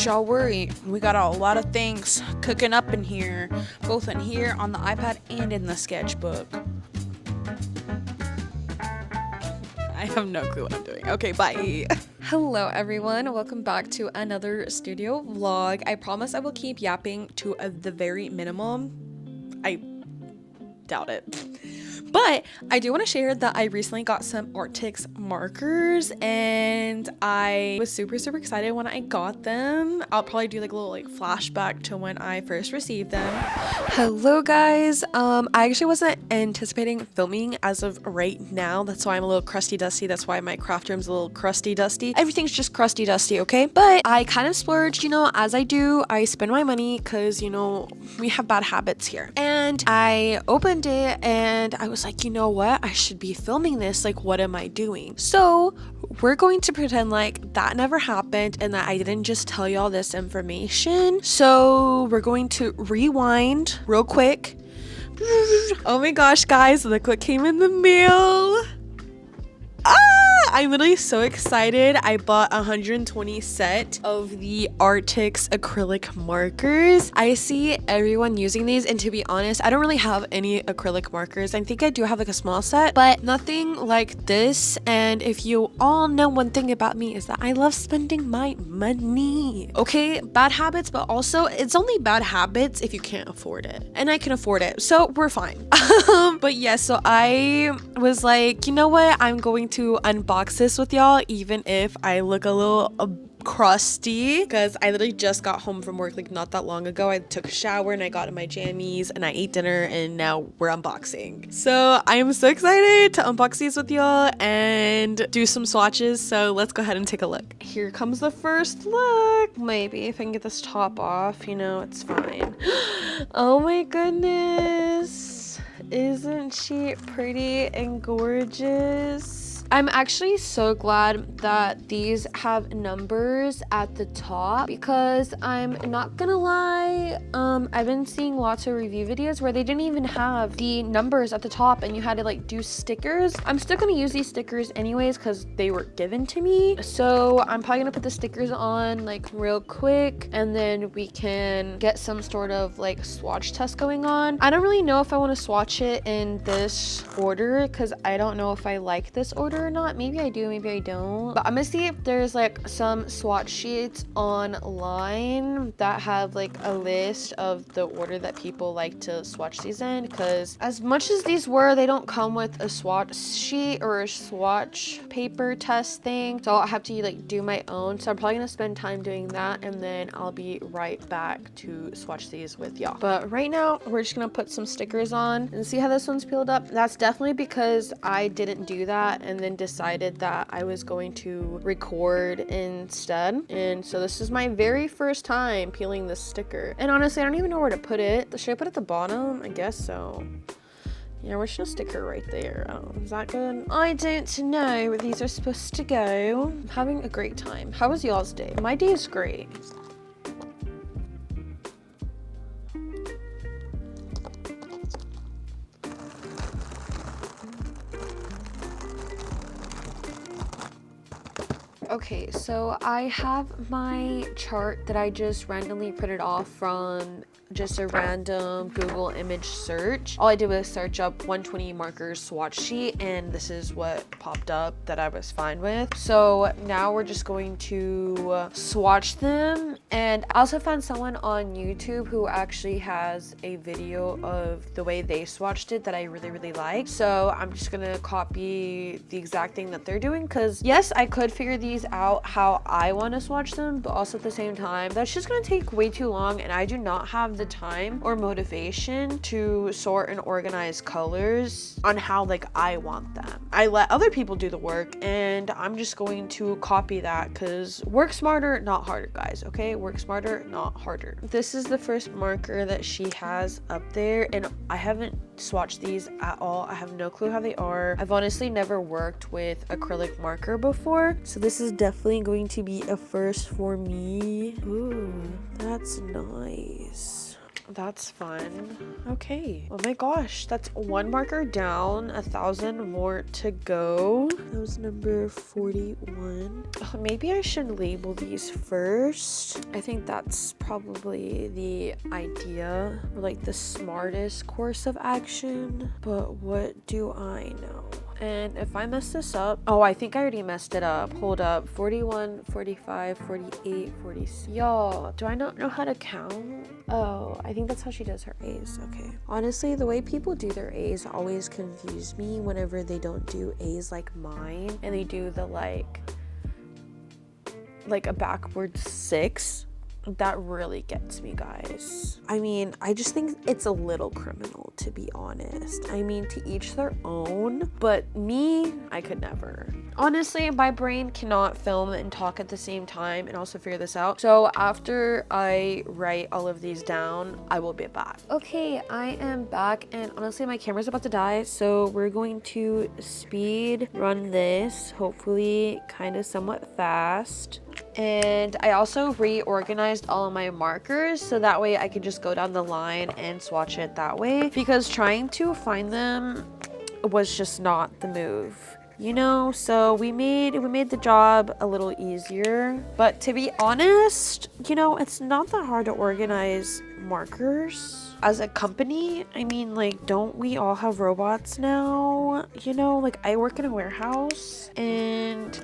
don't y'all worry. We got a lot of things cooking up in here, both in here on the iPad and in the sketchbook. I have no clue what I'm doing. Okay, bye. Hello everyone, welcome back to another studio vlog. I promise I will keep yapping to the very minimum. I doubt it. But I do want to share that I recently got some Arrtx markers and I was super excited when I got them. I'll probably do like a little flashback to when I first received them. Hello guys, I actually wasn't anticipating filming as of right now. That's why I'm a little crusty dusty. That's why my craft room's a little crusty dusty. Everything's just crusty dusty, okay? But I kind of splurged, as I do. I spend my money because, we have bad habits here. And I opened it and I was like, you know what? I should be filming this. Like, what am I doing? So we're going to pretend like that never happened and that I didn't just tell y'all this information. So we're going to rewind real quick. Oh my gosh, guys, look what came in the mail. I'm literally so excited. I bought 120 set of the Arrtx acrylic markers. I see everyone using these, and to be honest, I don't really have any acrylic markers. I think I do have like a small set, but nothing like this. And if you all know one thing about me is that I love spending my money. Okay, bad habits, but also it's only bad habits if you can't afford it. And I can afford it, so we're fine. But yeah, so I was like, you know what? I'm going to unbox this with y'all, even if I look a little crusty, because I literally just got home from work like not that long ago. I took a shower and I got in my jammies and I ate dinner and now we're unboxing. So I am so excited to unbox these with y'all and do some swatches. So let's go ahead and take a look. Here comes the first look. Maybe if I can get this top off, it's fine. Oh my goodness. Isn't she pretty and gorgeous? I'm actually so glad that these have numbers at the top, because I'm not gonna lie, I've been seeing lots of review videos where they didn't even have the numbers at the top and you had to do stickers. I'm still gonna use these stickers anyways because they were given to me. So I'm probably gonna put the stickers on real quick and then we can get some sort of swatch test going on. I don't really know if I want to swatch it in this order because I don't know if I like this order or not. Maybe I do, maybe I don't, but I'm gonna see if there's some swatch sheets online that have a list of the order that people like to swatch these in, because as much as these were, they don't come with a swatch sheet or a swatch paper test thing, so I'll have to do my own. So I'm probably gonna spend time doing that and then I'll be right back to swatch these with y'all. But right now we're just gonna put some stickers on and see how this one's peeled up. That's definitely because I didn't do that and then decided that I was going to record instead. And so this is my very first time peeling this sticker. And honestly, I don't even know where to put it. Should I put it at the bottom? I guess so. Yeah, we're just gonna stick her right there. Oh, is that good? I don't know where these are supposed to go. I'm having a great time. How was y'all's day? My day is great. Okay, so I have my chart that I just randomly printed off from just a random Google image search. All I did was search up 120 markers swatch sheet and this is what popped up that I was fine with. So now we're just going to swatch them. And I also found someone on YouTube who actually has a video of the way they swatched it that I really like. So I'm just gonna copy the exact thing that they're doing, because yes, I could figure these out how I want to swatch them, but also at the same time that's just gonna take way too long and I do not have the time or motivation to sort and organize colors on how I want them. I let other people do the work and I'm just going to copy that, because work smarter, not harder, guys. Okay, work smarter, not harder. This is the first marker that she has up there and I haven't swatched these at all. I have no clue how they are. I've honestly never worked with acrylic marker before, so this is definitely going to be a first for me. Ooh, that's nice. That's fun. Okay. Oh my gosh, that's one marker down, 1,000 more to go. That was number 41. Oh, maybe I should label these first. I think that's probably the idea, or like the smartest course of action. But what do I know? And if I mess this up, oh, I think I already messed it up. Hold up. 41, 45, 48, 46. Y'all, do I not know how to count? Oh, I think that's how she does her A's. Okay. Honestly, the way people do their A's always confuse me whenever they don't do A's like mine and they do the like a backwards 6. That really gets me, guys. I mean, I just think it's a little criminal, to be honest. I mean, to each their own, but me, I could never. Honestly, my brain cannot film and talk at the same time and also figure this out. So after I write all of these down, I will be back. Okay, I am back, and honestly, my camera's about to die, so we're going to speed run this, hopefully kind of somewhat fast. And I also reorganized all of my markers so that way I can just go down the line and swatch it that way, because trying to find them was just not the move, you know. So we made the job a little easier, but to be honest, you know, it's not that hard to organize markers as a company. I mean, like, don't we all have robots now? You know, like, I work in a warehouse and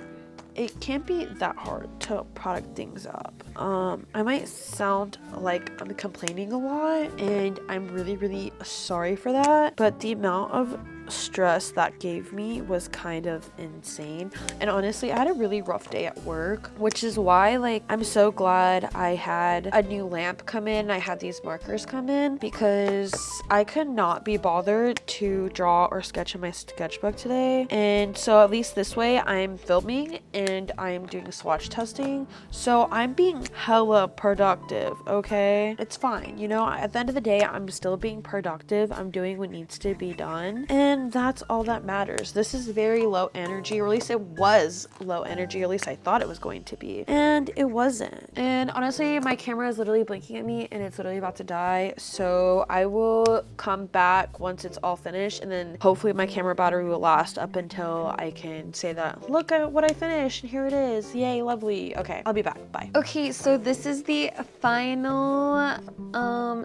it can't be that hard to product things up. I might sound like I'm complaining a lot, and I'm really, really sorry for that, but the amount of stress that gave me was kind of insane. And honestly, I had a really rough day at work, which is why, like, I'm so glad I had a new lamp come in. I had these markers come in because I could not be bothered to draw or sketch in my sketchbook today. And so at least this way I'm filming and I'm doing swatch testing, so I'm being hella productive. Okay, it's fine, you know, at the end of the day I'm still being productive. I'm doing what needs to be done, and that's all that matters. This is very low energy, or at least it was low energy, or at least I thought it was going to be, and it wasn't. And honestly, my camera is literally blinking at me and it's literally about to die, so I will come back once it's all finished, and then hopefully my camera battery will last up until I can say that, look at what I finished and here it is, yay, lovely. Okay, I'll be back, bye. Okay, so this is the final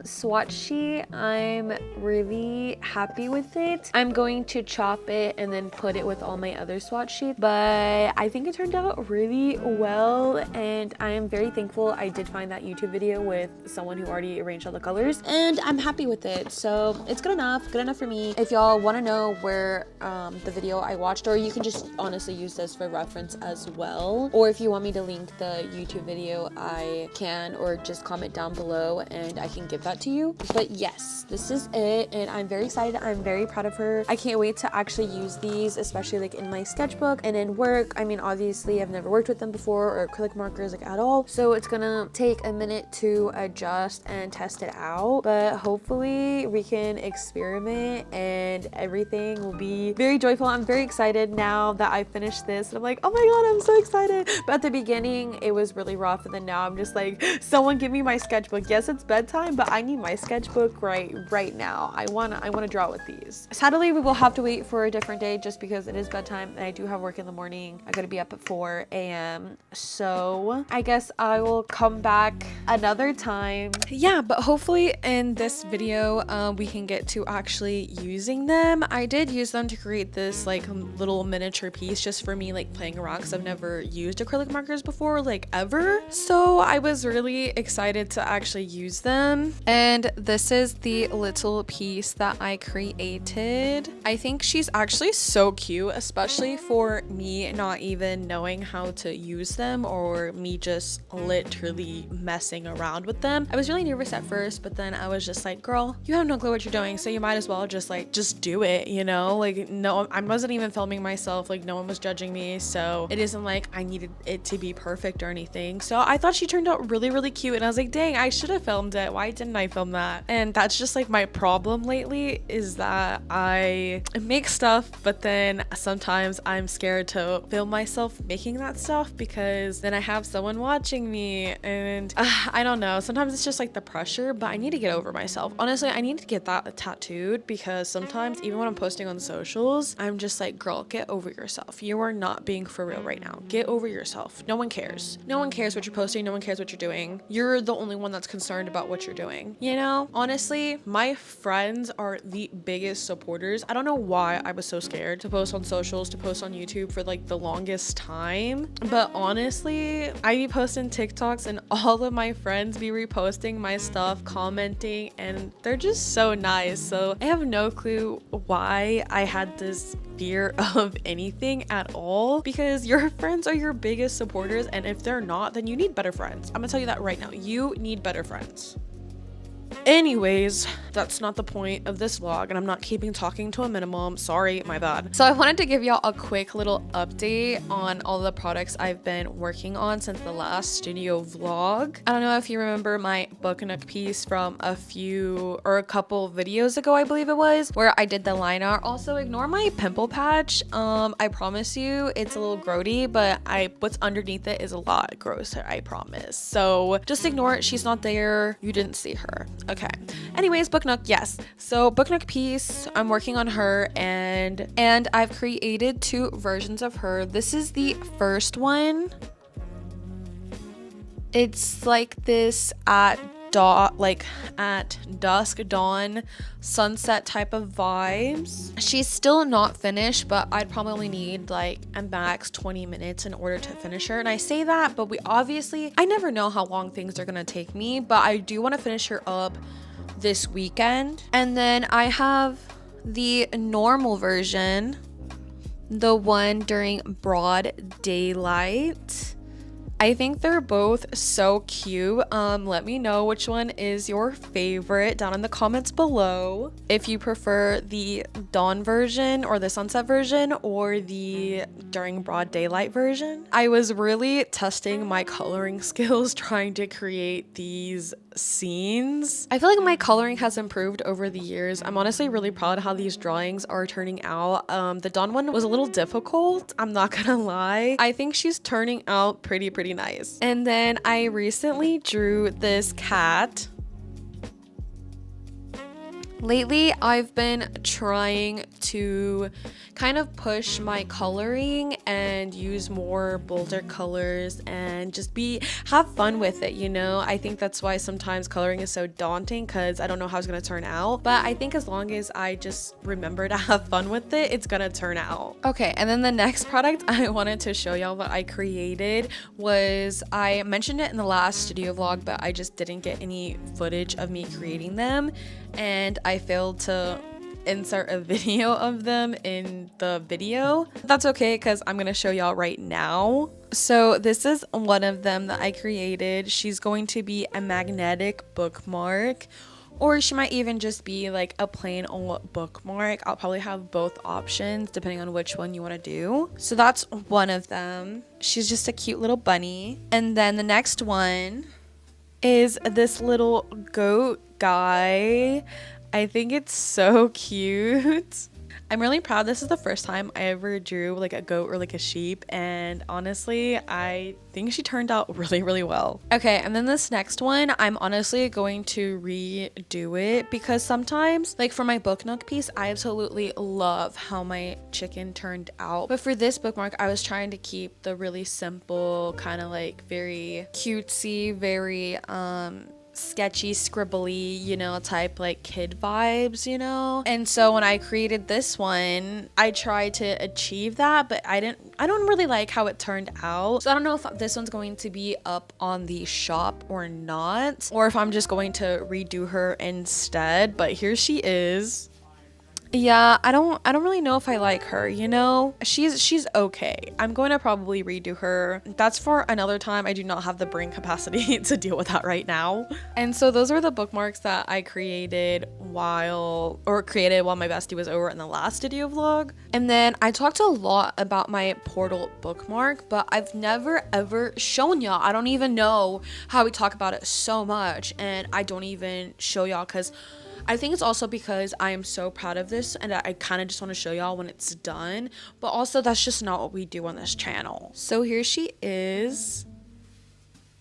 swatch sheet. I'm really happy with it. I'm going to chop it and then put it with all my other swatch sheets, but I think it turned out really well, and I am very thankful I did find that YouTube video with someone who already arranged all the colors, and I'm happy with it. So it's good enough for me. If y'all want to know where the video I watched, or you can just honestly use this for reference as well, or if you want me to link the YouTube video, I can, or just comment down below and I can give that to you. But yes, this is it, and I'm very excited. I'm very proud of her. I can't wait to actually use these, especially like in my sketchbook and in work. I mean, obviously I've never worked with them before, or acrylic markers like at all, so it's gonna take a minute to adjust and test it out, but hopefully we can experiment and everything will be very joyful. I'm very excited now that I finished this, and I'm like, oh my god, I'm so excited. But at the beginning it was really rough, and then now I'm just like, someone give me my sketchbook. Yes, it's bedtime, but I need my sketchbook right now. I wanna draw with these. Sadly, we will have to wait for a different day just because it is bedtime and I do have work in the morning. I gotta be up at 4 a.m. so I guess I will come back another time. Yeah, but hopefully in this video we can get to actually using them. I did use them to create this like little miniature piece just for me, like playing around, because I've never used acrylic markers before, like ever. So I was really excited to actually use them. And this is the little piece that I created. I think she's actually so cute, especially for me not even knowing how to use them, or me just literally messing around with them. I was really nervous at first, but then I was just like, girl, you have no clue what you're doing, so you might as well just do it, you know? Like, no, I wasn't even filming myself, like no one was judging me, so it isn't like I needed it to be perfect or anything. So I thought she turned out really, really cute, and I was like, dang, I should have filmed it. Why didn't I film that? And that's just like my problem lately, is that I I make stuff, but then sometimes I'm scared to film myself making that stuff because then I have someone watching me, and I don't know, sometimes it's just like the pressure, but I need to get over myself. Honestly, I need to get that tattooed because sometimes even when I'm posting on socials, I'm just like, girl, get over yourself. You are not being for real right now. Get over yourself. No one cares. No one cares what you're posting. No one cares what you're doing. You're the only one that's concerned about what you're doing. You know, honestly, my friends are the biggest supporters. I don't know why I was so scared to post on socials, to post on YouTube for like the longest time. But honestly, I be posting TikToks and all of my friends be reposting my stuff, commenting, and they're just so nice. So I have no clue why I had this fear of anything at all, because your friends are your biggest supporters, and if they're not, then you need better friends. I'm gonna tell you that right now. You need better friends. Anyways, that's not the point of this vlog, and I'm not keeping talking to a minimum. Sorry, my bad. So I wanted to give y'all a quick little update on all the products I've been working on since the last studio vlog. I don't know if you remember my book nook piece from a couple videos ago, I believe it was, where I did the line art. Also, ignore my pimple patch. I promise you it's a little grody, but what's underneath it is a lot grosser, I promise. So just ignore it. She's not there. You didn't see her. Okay. Anyways, book nook, yes. So book nook piece, I'm working on her, and I've created 2 versions of her. This is the first one. It's like this at dusk, dawn, sunset type of vibes. She's still not finished, but I'd probably need like a max 20 minutes in order to finish her. And I say that, but I never know how long things are gonna take me, but I do want to finish her up this weekend. And then I have the normal version, the one during broad daylight. I think they're both so cute. Let me know which one is your favorite down in the comments below. If you prefer the dawn version or the sunset version or the during broad daylight version. I was really testing my coloring skills trying to create these scenes. I feel like my coloring has improved over the years. I'm honestly really proud of how these drawings are turning out. The dawn one was a little difficult, I'm not gonna lie. I think she's turning out pretty nice. And then I recently drew this cat. Lately, I've been trying to kind of push my coloring and use more bolder colors and just have fun with it, you know? I think that's why sometimes coloring is so daunting, because I don't know how it's gonna turn out. But I think as long as I just remember to have fun with it, it's gonna turn out. Okay, and then the next product I wanted to show y'all that I created was, I mentioned it in the last studio vlog, but I just didn't get any footage of me creating them. And I failed to insert a video of them in the video. That's okay, because I'm gonna show y'all right now. So this is one of them that I created. She's going to be a magnetic bookmark, or she might even just be like a plain old bookmark. I'll probably have both options depending on which one you want to do. So that's one of them. She's just a cute little bunny. And then the next one is this little goat guy. I think it's so cute. I'm really proud. This is the first time I ever drew like a goat or like a sheep, and honestly I think she turned out really well. Okay, and then this next one, I'm honestly going to redo it because sometimes, like for my book nook piece, I absolutely love how my chicken turned out, but for this bookmark I was trying to keep the really simple, kind of like very cutesy, very sketchy, scribbly, you know, type like kid vibes, you know. And so when I created this one, I tried to achieve that, but I don't really like how it turned out. So I don't know if this one's going to be up on the shop or not, or if I'm just going to redo her instead. But here she is. Yeah, I don't really know if I like her, you know? She's okay. I'm going to probably redo her. That's for another time. I do not have the brain capacity to deal with that right now. And so those are the bookmarks that I created while my bestie was over in the last studio vlog. And then I talked a lot about my portal bookmark, but I've never ever shown y'all. I don't even know how we talk about it so much, and I don't even show y'all because I think it's also because I am so proud of this and I kind of just want to show y'all when it's done, but also that's just not what we do on this channel. So here she is.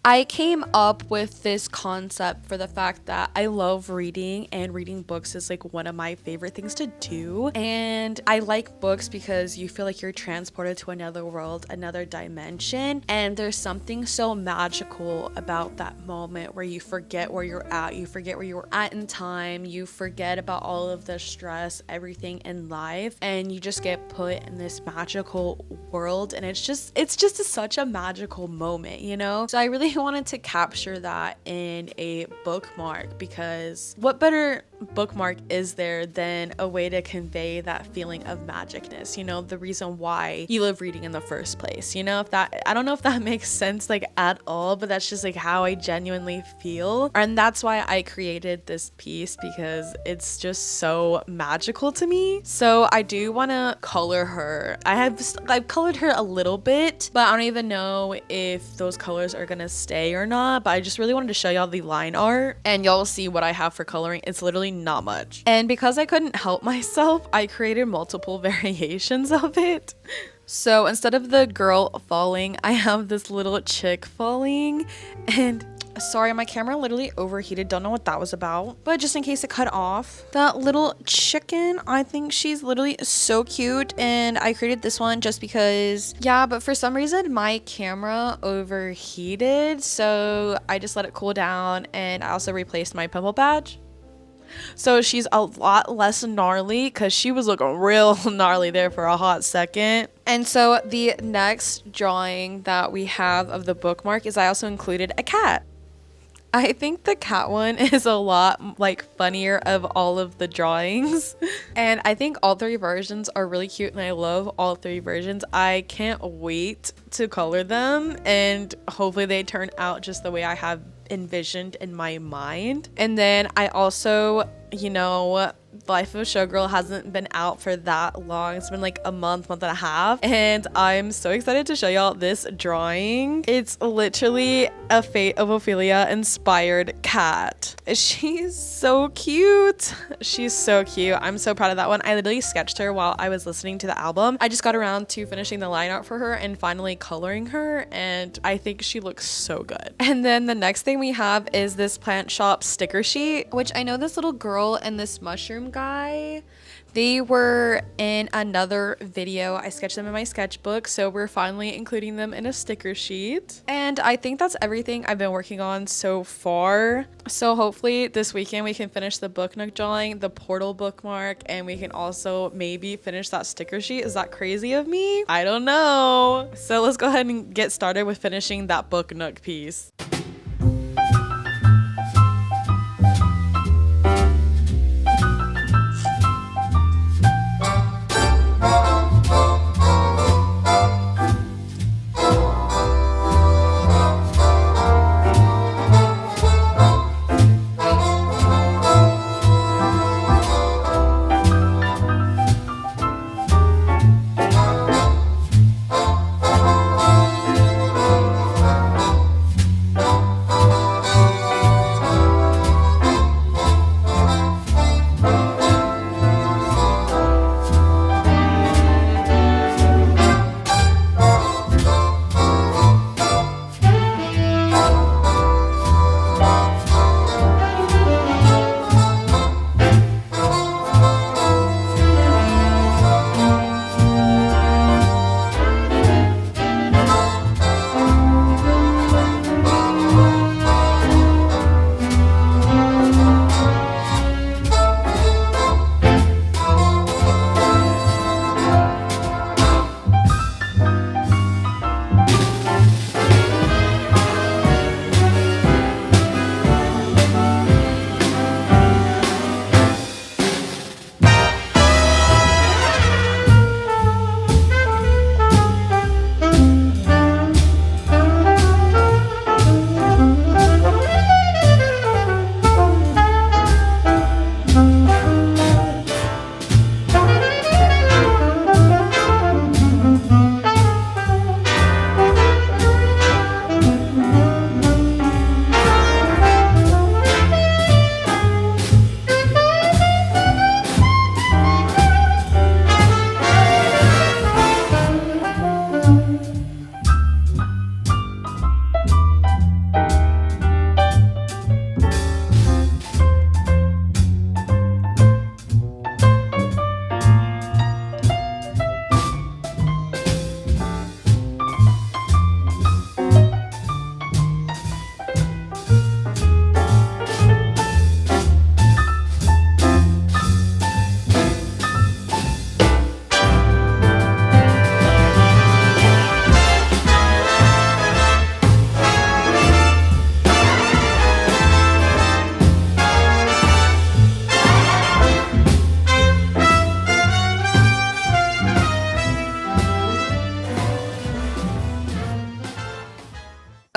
I came up with this concept for the fact that I love reading, and reading books is like one of my favorite things to do. And I like books because you feel like you're transported to another world, another dimension. And there's something so magical about that moment where you forget where you're at. You forget where you were at in time. You forget about all of the stress, everything in life. And you just get put in this magical world. And it's just such a magical moment, you know? So I really wanted to capture that in a bookmark, because what better bookmark is there than a way to convey that feeling of magicness, you know, the reason why you love reading in the first place, you know? If that, I don't know if that makes sense like at all, but that's just like how I genuinely feel. And that's why I created this piece, because it's just so magical to me. So I do want to color her. I've colored her a little bit, but I don't even know if those colors are gonna stay or not. But I just really wanted to show y'all the line art, and y'all will see what I have for coloring. It's literally not much. And because I couldn't help myself, I created multiple variations of it. So instead of the girl falling, I have this little chick falling. And sorry, my camera literally overheated. Don't know what that was about, but just in case it cut off. That little chicken, I think she's literally so cute, and I created this one just because, yeah, but for some reason my camera overheated, so I just let it cool down, and I also replaced my pimple badge. So she's a lot less gnarly, because she was looking real gnarly there for a hot second. And so the next drawing that we have of the bookmark is I also included a cat. I think the cat one is a lot like funnier of all of the drawings. And I think all three versions are really cute, and I love all three versions. I can't wait to color them, and hopefully they turn out just the way I have envisioned in my mind. And then I also, you know, Life of a Showgirl hasn't been out for that long. It's been like a month and a half, and I'm so excited to show y'all this drawing. It's literally a Fate of Ophelia inspired cat. She's so cute. She's so cute. I'm so proud of that one. I literally sketched her while I was listening to the album. I just got around to finishing the line art for her and finally coloring her, and I think she looks so good. And then the next thing we have is this plant shop sticker sheet, which I know this little girl and this mushroom guy, they were in another video. I sketched them in my sketchbook, so we're finally including them in a sticker sheet. And I think that's everything I've been working on so far. So hopefully this weekend we can finish the book nook drawing, the portal bookmark, and we can also maybe finish that sticker sheet. Is that crazy of me? I don't know. So let's go ahead and get started with finishing that book nook piece.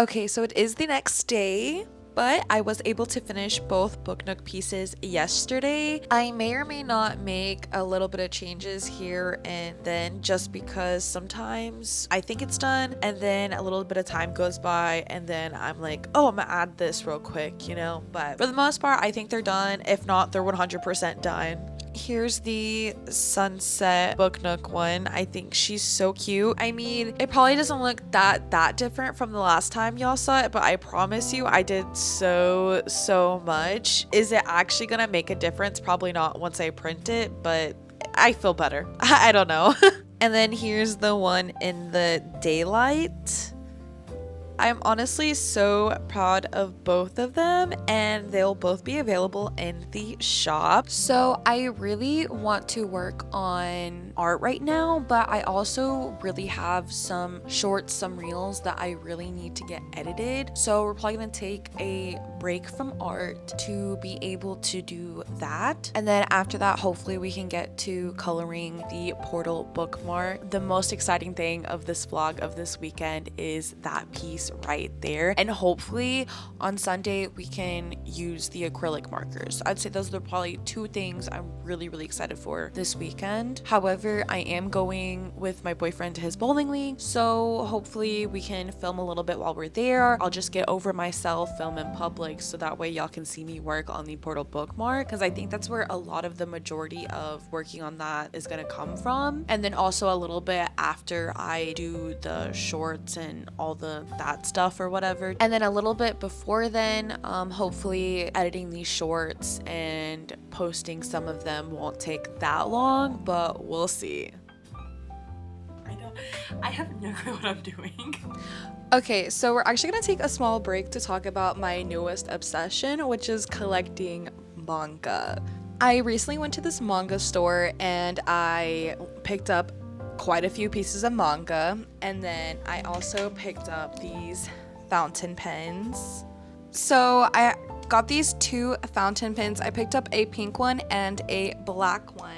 Okay, so it is the next day, but I was able to finish both Book Nook pieces yesterday. I may or may not make a little bit of changes here and then, just because sometimes I think it's done and then a little bit of time goes by and then I'm like, oh, I'm gonna add this real quick, you know? But for the most part, I think they're done. If not, they're 100% done. Here's the sunset Book Nook one. I think she's so cute. I mean, it probably doesn't look that different from the last time y'all saw it, but I promise you I did so much. Is it actually gonna make a difference? Probably not once I print it, but I feel better. I don't know. And then here's the one in the daylight. I'm honestly so proud of both of them, and they'll both be available in the shop. So I really want to work on art right now, but I also really have some shorts, some reels that I really need to get edited. So we're probably gonna take a break from art to be able to do that. And then after that, hopefully we can get to coloring the portal bookmark. The most exciting thing of this vlog of this weekend is that piece right there, and hopefully on Sunday we can use the acrylic markers. I'd say those are probably two things I'm really excited for this weekend. However, I am going with my boyfriend to his bowling league, so hopefully we can film a little bit while we're there. I'll just get over myself, film in public, so that way y'all can see me work on the portal bookmark, because I think that's where a lot of the majority of working on that is going to come from. And then also a little bit after I do the shorts and all that stuff or whatever, and then a little bit before then, hopefully editing these shorts and posting some of them won't take that long, but we'll see. I have no clue what I'm doing. Okay, so we're actually gonna take a small break to talk about my newest obsession, which is collecting manga. I recently went to this manga store and I picked up quite a few pieces of manga, and then I also picked up these fountain pens. So I got these two fountain pens. I picked up a pink one and a black one.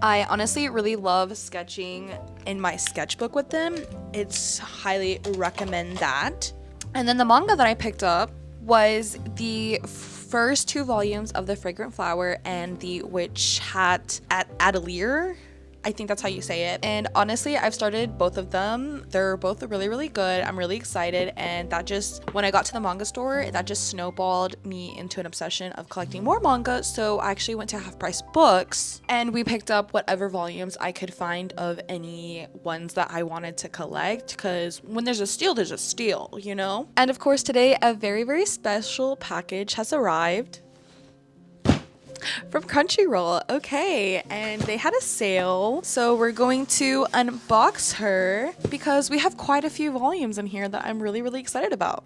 I honestly really love sketching in my sketchbook with them. It's highly recommend that. And then the manga that I picked up was the first two volumes of The Fragrant Flower and the Witch Hat Atelier. I think that's how you say it. And honestly, I've started both of them. They're both really good. I'm really excited, and that just, when I got to the manga store, that just snowballed me into an obsession of collecting more manga. So I actually went to Half Price Books and we picked up whatever volumes I could find of any ones that I wanted to collect, because when there's a steal, you know? And of course today a very special package has arrived from Crunchyroll. Okay, and they had a sale, so we're going to unbox her because we have quite a few volumes in here that I'm really excited about.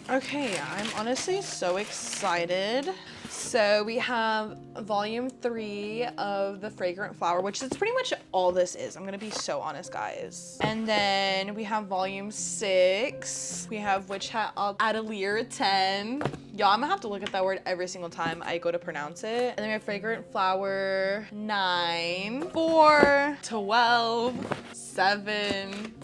Okay, I'm honestly so excited. So we have volume 3 of The Fragrant Flower, which is pretty much all this is. I'm gonna be so honest, guys. And then we have volume 6. We have Witch Hat Atelier 10. Y'all, I'm gonna have to look at that word every single time I go to pronounce it. And then we have Fragrant Flower 9, 4, 12, 7,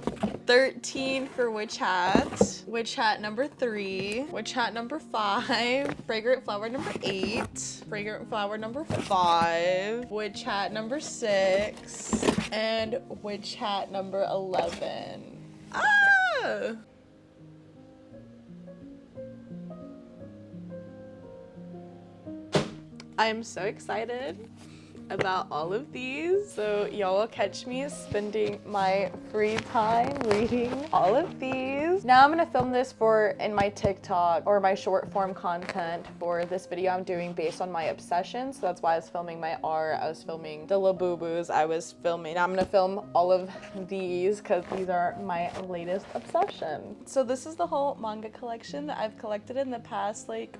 13 for Witch Hat number 3, Witch Hat number 5, Fragrant Flower number 8, Fragrant Flower number 5, Witch Hat number 6, and Witch Hat number 11. Ah! I'm so excited about all of these. So y'all will catch me spending my free time reading all of these. Now I'm gonna film this in my TikTok or my short form content for this video I'm doing based on my obsession. So that's why I was filming my art, I was filming the Labubus, I'm gonna film all of these because these are my latest obsession. So this is the whole manga collection that I've collected in the past week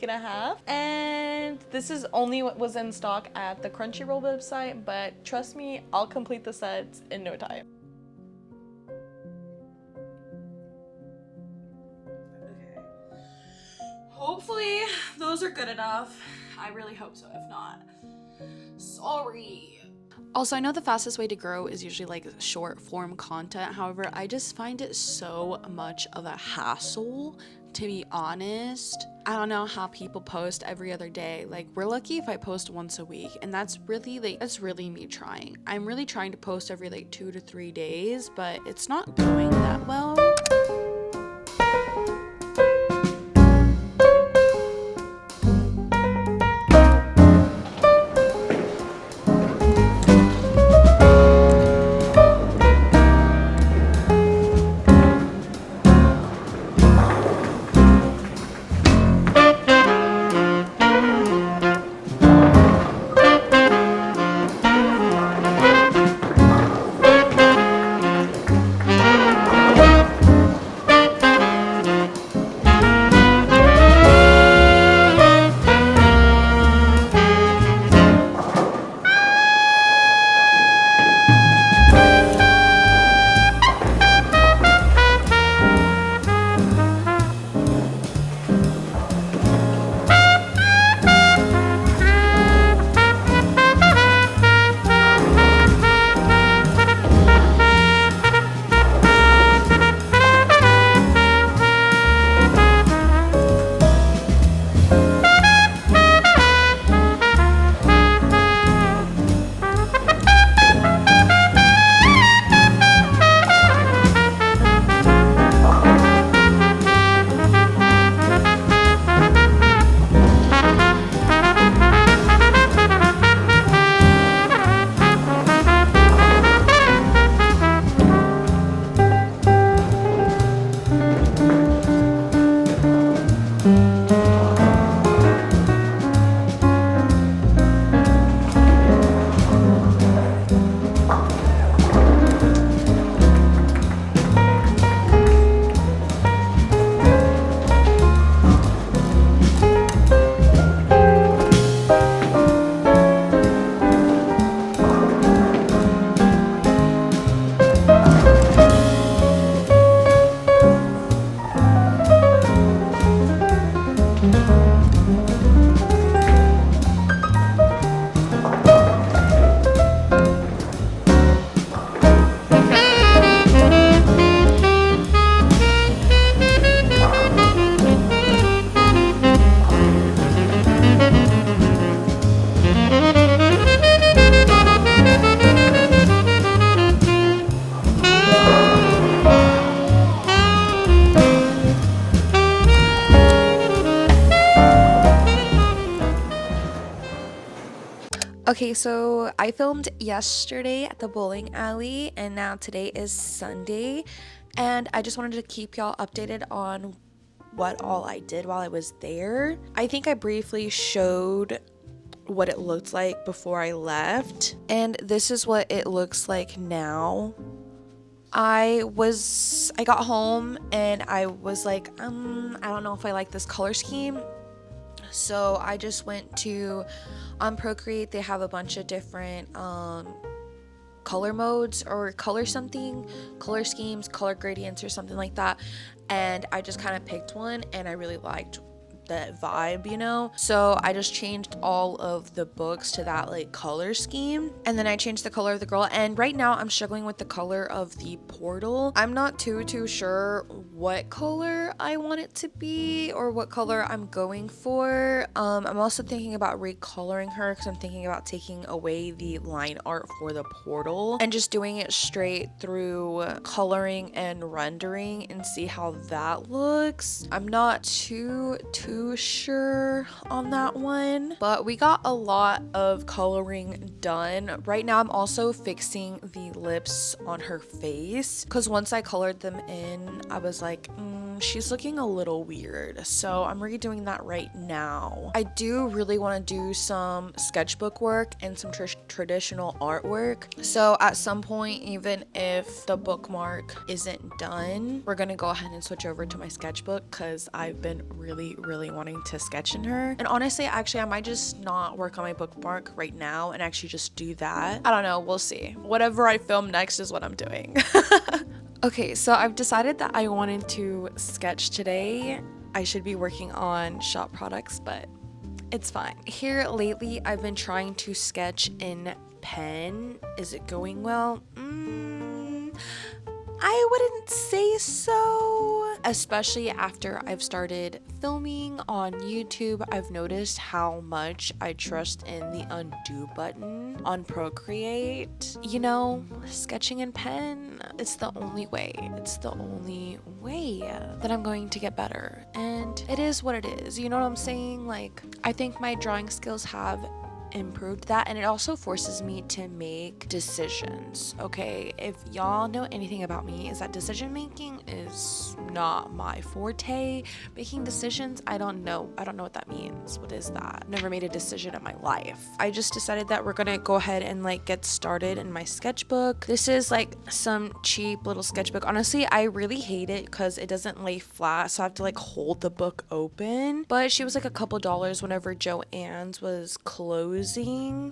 and a half, and this is only what was in stock at the Crunchyroll website, but trust me, I'll complete the sets in no time. Okay, hopefully those are good enough. I really hope so. If not, sorry. Also, I know the fastest way to grow is usually like short form content. However, I just find it so much of a hassle, to be honest. I don't know how people post every other day. Like, we're lucky if I post once a week, and that's really me trying. I'm really trying to post every like 2 to 3 days, but it's not going that well. Okay, so I filmed yesterday at the bowling alley, and now today is Sunday, and I just wanted to keep y'all updated on what all I did while I was there. I think I briefly showed what it looked like before I left, and this is what it looks like now. I got home and I was like, I don't know if I like this color scheme. So I just went to on Procreate. They have a bunch of different color modes or color schemes, color gradients or something like that, and I just kind of picked one and I really liked that vibe, you know. So I just changed all of the books to that like color scheme, and then I changed the color of the girl, and right now I'm struggling with the color of the portal. I'm not too sure what color I want it to be or what color I'm going for. I'm also thinking about recoloring her because I'm thinking about taking away the line art for the portal and just doing it straight through coloring and rendering and see how that looks. I'm not too sure on that one, but we got a lot of coloring done. Right now I'm also fixing the lips on her face because once I colored them in, I was like, she's looking a little weird, so I'm redoing that right now. I do really want to do some sketchbook work and some traditional artwork, so at some point, even if the bookmark isn't done, we're gonna go ahead and switch over to my sketchbook because I've been really wanting to sketch in her. And honestly, actually, I might just not work on my bookmark right now and actually just do that. I don't know, we'll see. Whatever I film next is what I'm doing. Okay, so I've decided that I wanted to sketch today. I should be working on shop products, but it's fine. Here lately, I've been trying to sketch in pen. Is it going well? I wouldn't say so, especially after I've started filming on YouTube. I've noticed how much I trust in the undo button on Procreate. You know, sketching in pen, it's the only way. It's the only way that I'm going to get better. And it is what it is. You know what I'm saying? Like, I think my drawing skills have improved that, and it also forces me to make decisions. Okay, if y'all know anything about me, is that decision making is not my forte. Making decisions, I don't know what that means. What is that? Never made a decision in my life. I just decided that we're gonna go ahead and like get started in my sketchbook. This is like some cheap little sketchbook. Honestly, I really hate it because it doesn't lay flat, so I have to like hold the book open, but she was like a couple dollars whenever Joann's was closed,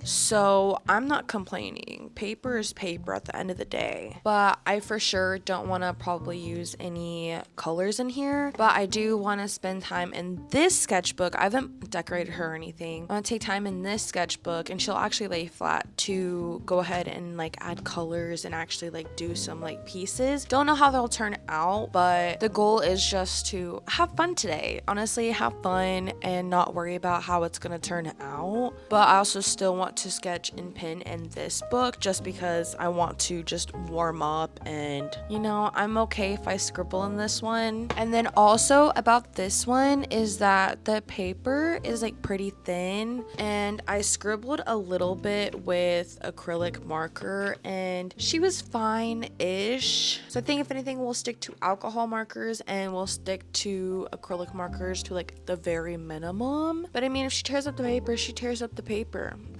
so I'm not complaining. Paper is paper at the end of the day, but I for sure don't want to probably use any colors in here, but I do want to spend time in this sketchbook. I haven't decorated her or anything. I want to take time in this sketchbook, and she'll actually lay flat, to go ahead and like add colors and actually like do some like pieces. Don't know how they'll turn out, but the goal is just to have fun today. Honestly, have fun and not worry about how it's gonna turn out. But I also still want to sketch in pen in this book just because I want to just warm up, and you know, I'm okay if I scribble in this one. And then also about this one is that the paper is like pretty thin, and I scribbled a little bit with acrylic marker and she was fine-ish. So I think if anything, we'll stick to alcohol markers and we'll stick to acrylic markers to like the very minimum. But I mean, if she tears up the paper, she tears up the paper.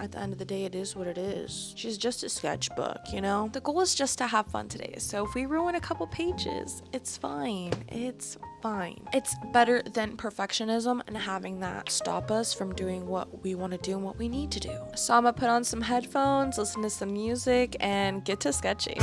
At the end of the day, it is what it is. She's just a sketchbook, you know? The goal is just to have fun today. So if we ruin a couple pages, it's fine. It's fine. It's better than perfectionism and having that stop us from doing what we want to do and what we need to do. So I'm gonna put on some headphones, listen to some music, and get to sketching.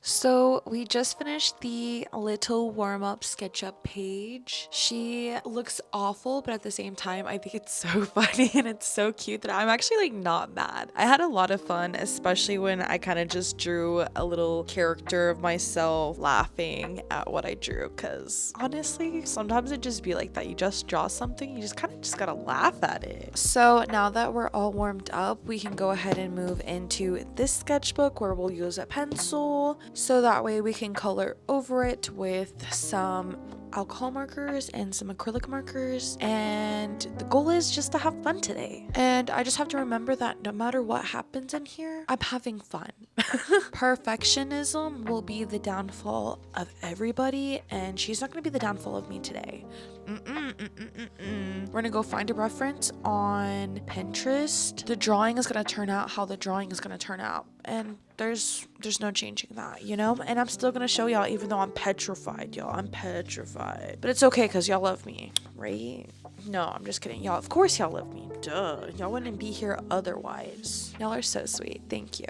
So we just finished the little warm-up SketchUp page. She looks awful, but at the same time, I think it's so funny and it's so cute that I'm actually like not mad. I had a lot of fun, especially when I kind of just drew a little character of myself laughing at what I drew, because honestly, sometimes it just be like that. You just draw something, you just kind of just gotta laugh at it. So now that we're all warmed up, we can go ahead and move into this sketchbook where we'll use a pencil, so that way we can color over it with some alcohol markers and some acrylic markers, and the goal is just to have fun today. And I just have to remember that no matter what happens in here, I'm having fun. Perfectionism will be the downfall of everybody, and she's not going to be the downfall of me today. We're gonna go find a reference on Pinterest. The drawing is gonna turn out how the drawing is gonna turn out, and there's no changing that, you know? And I'm still gonna show y'all, even though I'm petrified, y'all. I'm petrified, but it's okay because y'all love me, right? No, I'm just kidding, y'all. Of course y'all love me. Duh, y'all wouldn't be here otherwise. Y'all are so sweet. Thank you.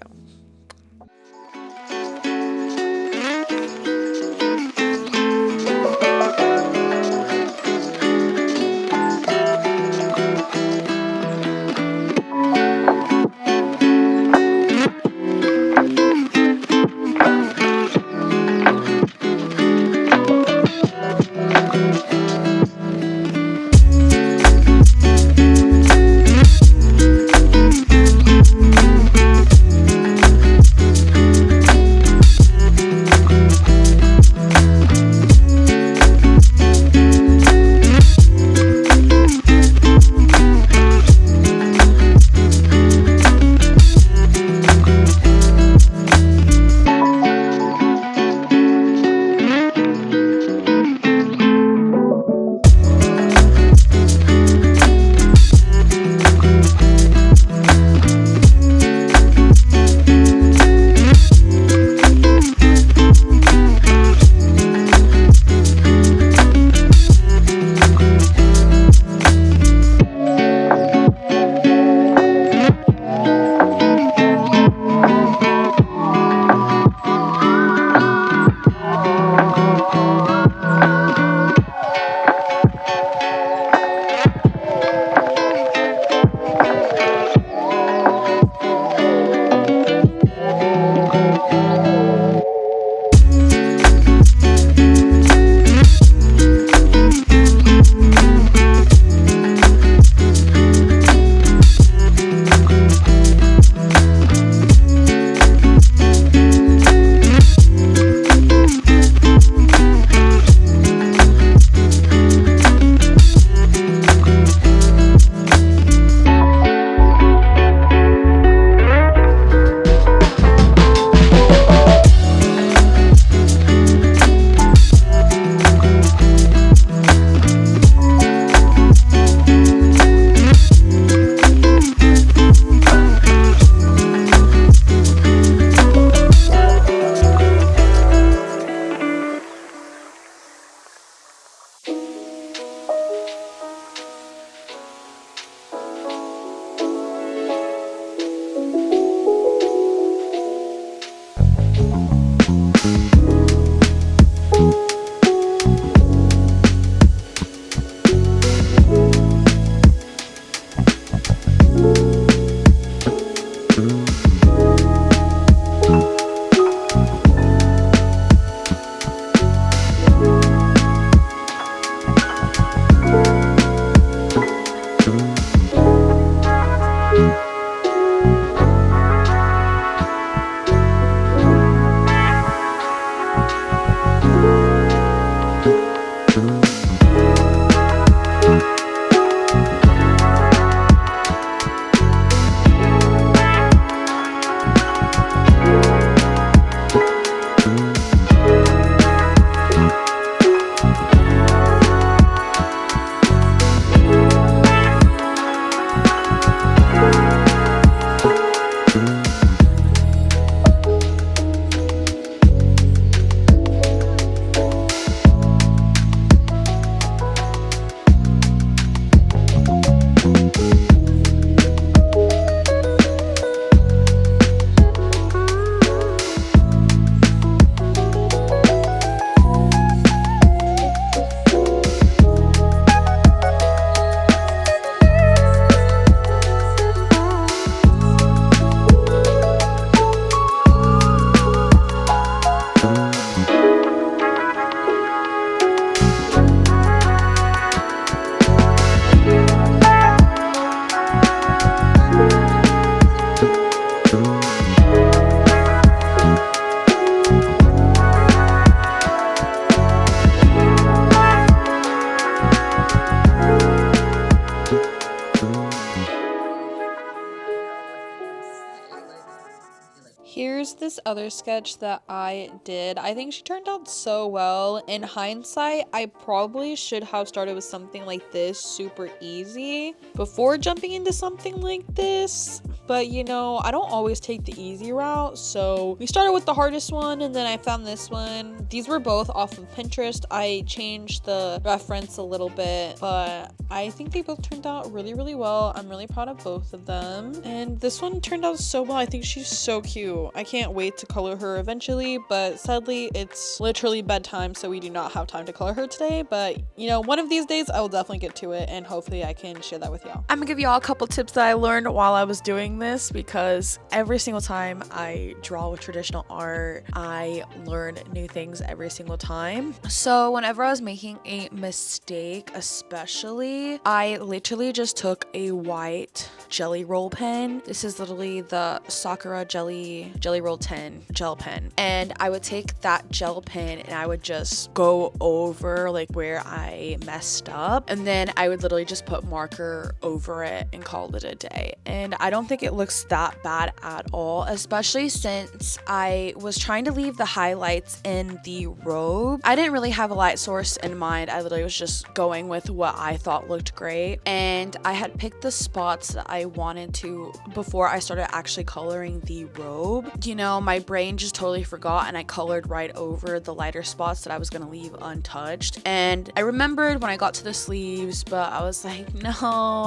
Here's this other sketch that I did. I think she turned out so well. In hindsight, I probably should have started with something like this, super easy, before jumping into something like this. But you know, I don't always take the easy route, so we started with the hardest one and then I found this one. These were both off of Pinterest. I changed the reference a little bit, but I think they both turned out really, really well. I'm really proud of both of them. And this one turned out so well. I think she's so cute. I can't wait to color her eventually, but sadly it's literally bedtime, so we do not have time to color her today. But you know, one of these days I will definitely get to it and hopefully I can share that with y'all. I'm gonna give y'all a couple tips that I learned while I was doing this, because every single time I draw with traditional art, I learn new things every single time. So whenever I was making a mistake, especially, I literally just took a white jelly roll pen. This is literally the Sakura jelly roll 10 gel pen, and I would take that gel pen and I would just go over like where I messed up, and then I would literally just put marker over it and call it a day. And I don't think it looks that bad at all, especially since I was trying to leave the highlights in the robe. I didn't really have a light source in mind. I literally was just going with what I thought looked great, and I had picked the spots that I wanted to before I started actually coloring the robe. You know, my brain just totally forgot and I colored right over the lighter spots that I was gonna leave untouched. And I remembered when I got to the sleeves, but I was like, no,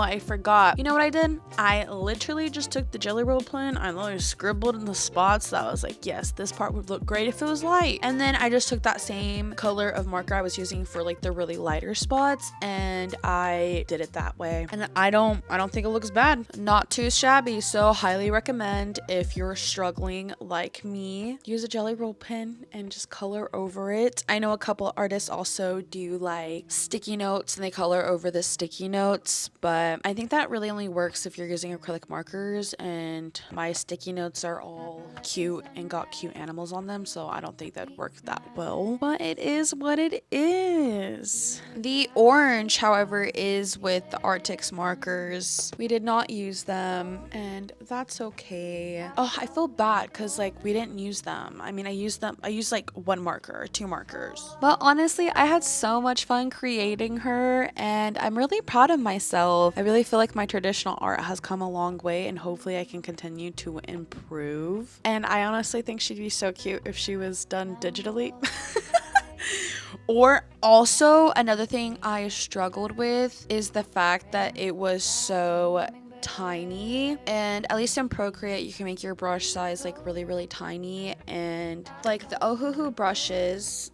I forgot. You know what I did? I literally just took the jelly roll pen, I literally scribbled in the spots that I was like, yes, this part would look great if it was light. And then I just took that same color of marker I was using for like the really lighter spots and I did it that way. And I don't think it looks bad. Not too shabby, so highly recommend if you're struggling like me, use a jelly roll pen and just color over it. I know a couple artists also do like sticky notes and they color over the sticky notes, but I think that really only works if you're using acrylic markers, and my sticky notes are all cute and got cute animals on them, so I don't think that'd work that well, but it is what it is. The orange, however, is with the Arrtx markers. We did not use them and that's okay. Oh, I feel bad because like we didn't use them. I mean, I used like one marker or two markers, but honestly I had so much fun creating her and I'm really proud of myself. I really feel like my traditional art has come a long way and hopefully I can continue to improve, and I honestly think she'd be so cute if she was done digitally. Or also another thing I struggled with is the fact that it was so tiny, and at least in Procreate you can make your brush size like really, really tiny, and like the Ohuhu brushes,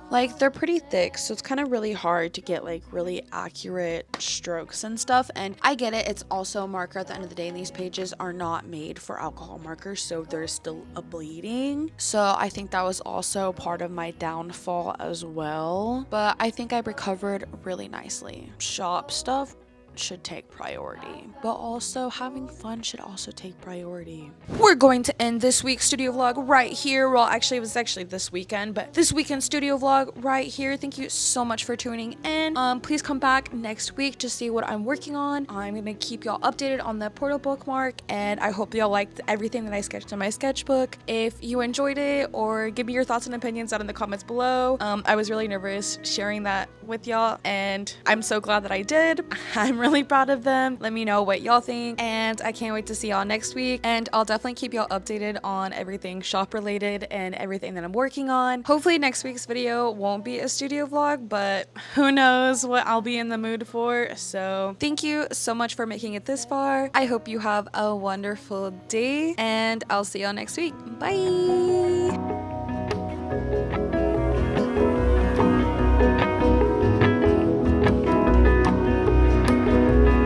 like they're pretty thick, so it's kind of really hard to get like really accurate strokes and stuff. And I get it, it's also a marker at the end of the day, and these pages are not made for alcohol markers, so there's still a bleeding. So I think that was also part of my downfall as well, but I think I recovered really nicely. Shop stuff should take priority, but also having fun should also take priority. We're going to end this week's studio vlog right here. Well, actually it was actually this weekend, but this weekend studio vlog right here. Thank you so much for tuning in. Please come back next week to see what I'm working on. I'm gonna keep y'all updated on the portal bookmark, and I hope y'all liked everything that I sketched in my sketchbook. If you enjoyed it, or give me your thoughts and opinions down in the comments below. I was really nervous sharing that with y'all and I'm so glad that I did. I'm really proud of them. Let me know what y'all think, and I can't wait to see y'all next week, and I'll definitely keep y'all updated on everything shop related and everything that I'm working on. Hopefully next week's video won't be a studio vlog, but who knows what I'll be in the mood for. So thank you so much for making it this far. I hope you have a wonderful day and I'll see y'all next week. Bye.